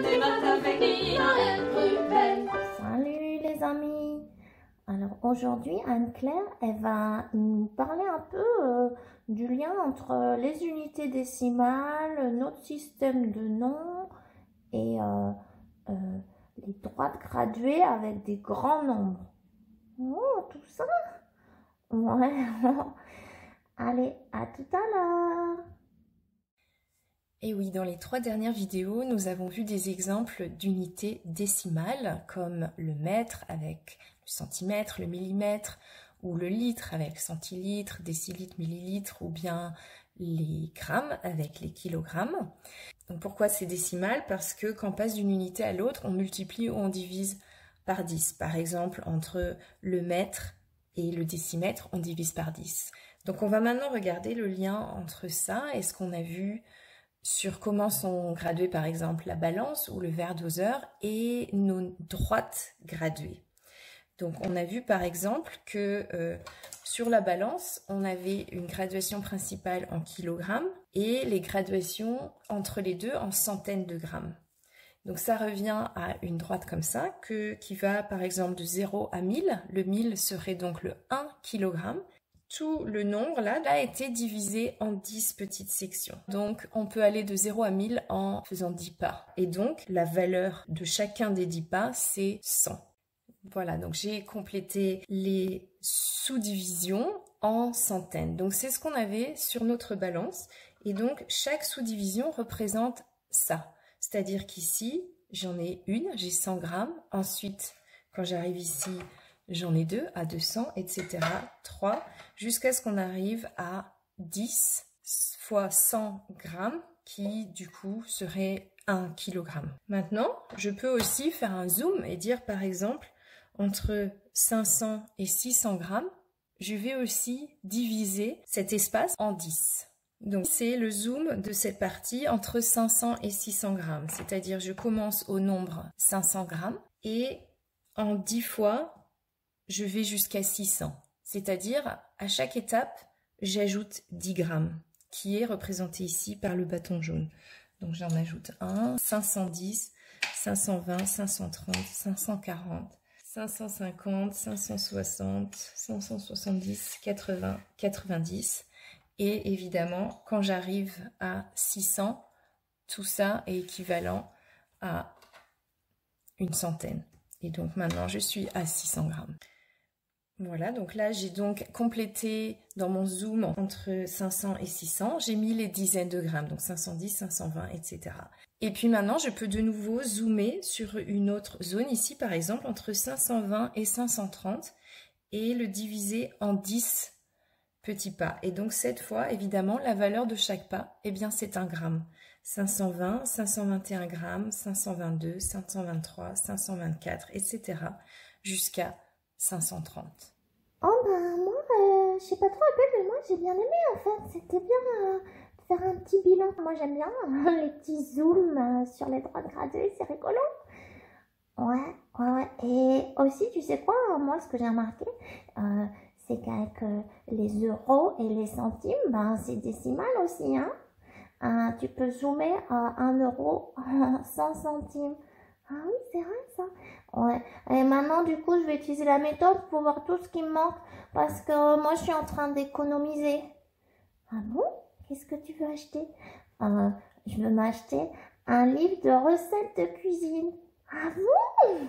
les maths avec Nina et Ruben. Salut les amis. Alors aujourd'hui Anne-Claire, elle va nous parler un peu du lien entre les unités décimales, notre système de noms et les droites graduées avec des grands nombres. Oh, tout ça? Ouais. Allez, à tout à l'heure. Et oui, dans les 3 dernières vidéos, nous avons vu des exemples d'unités décimales, comme le mètre avec le centimètre, le millimètre, ou le litre avec centilitres, décilitres, millilitres, ou bien les grammes avec les kilogrammes. Donc pourquoi c'est décimal? Parce que quand on passe d'une unité à l'autre, on multiplie ou on divise par 10. Par exemple, entre le mètre et le décimètre, on divise par 10. Donc on va maintenant regarder le lien entre ça et ce qu'on a vu sur comment sont graduées par exemple la balance ou le verre doseur et nos droites graduées. Donc on a vu par exemple que sur la balance, on avait une graduation principale en kilogrammes et les graduations entre les deux en centaines de grammes. Donc ça revient à une droite comme ça qui va par exemple de 0 à 1000. Le 1000 serait donc le 1 kg. Tout le nombre là a été divisé en 10 petites sections. Donc on peut aller de 0 à 1000 en faisant 10 pas. Et donc la valeur de chacun des 10 pas c'est 100. Voilà, donc j'ai complété les sous-divisions en centaines. Donc c'est ce qu'on avait sur notre balance. Et donc chaque sous-division représente ça. C'est-à-dire qu'ici, j'en ai une, j'ai 100 grammes. Ensuite, quand j'arrive ici, j'en ai 2 à 200, etc. 3, jusqu'à ce qu'on arrive à 10 fois 100 grammes, qui du coup serait 1 kg. Maintenant, je peux aussi faire un zoom et dire par exemple, entre 500 et 600 grammes, je vais aussi diviser cet espace en 10. Donc c'est le zoom de cette partie entre 500 et 600 grammes. C'est-à-dire je commence au nombre 500 grammes et en 10 fois, je vais jusqu'à 600. C'est-à-dire à chaque étape, j'ajoute 10 grammes qui est représenté ici par le bâton jaune. Donc j'en ajoute 1, 510, 520, 530, 540, 550, 560, 570, 80, 90. Et évidemment, quand j'arrive à 600, tout ça est équivalent à une centaine. Et donc maintenant, je suis à 600 grammes. Voilà, donc là, j'ai donc complété dans mon zoom entre 500 et 600. J'ai mis les dizaines de grammes, donc 510, 520, etc. Et puis maintenant, je peux de nouveau zoomer sur une autre zone, ici par exemple, entre 520 et 530, et le diviser en 10 petits pas. Et donc cette fois, évidemment, la valeur de chaque pas, eh bien c'est 1 gramme. 520, 521 grammes, 522, 523, 524, etc. jusqu'à 530. Oh ben moi, je sais pas trop à quoi, mais moi j'ai bien aimé en fait. C'était bien de faire un petit bilan. Moi j'aime bien les petits zooms sur les droites graduées, c'est rigolo. Ouais. Et aussi, tu sais quoi, moi ce que j'ai remarqué, c'est qu'avec les euros et les centimes, ben, c'est décimal aussi. Hein. Tu peux zoomer à 1 euro 100 centimes. Ah oui, c'est vrai ça. Ouais. Et maintenant, du coup, je vais utiliser la méthode pour voir tout ce qui me manque. Parce que moi, je suis en train d'économiser. Ah bon? Qu'est-ce que tu veux acheter? Je veux m'acheter un livre de recettes de cuisine. Ah bon?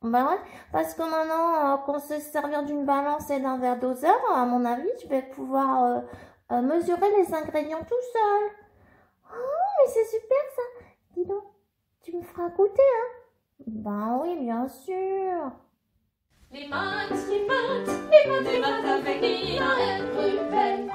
Ben ouais, parce que maintenant qu'on sait se servir d'une balance et d'un verre doseur, à mon avis, je vais pouvoir mesurer les ingrédients tout seul. Oh, mais c'est super ça. Dis donc, tu me feras goûter, hein? Ben oui, bien sûr. Les maths avec Nina et Ruben.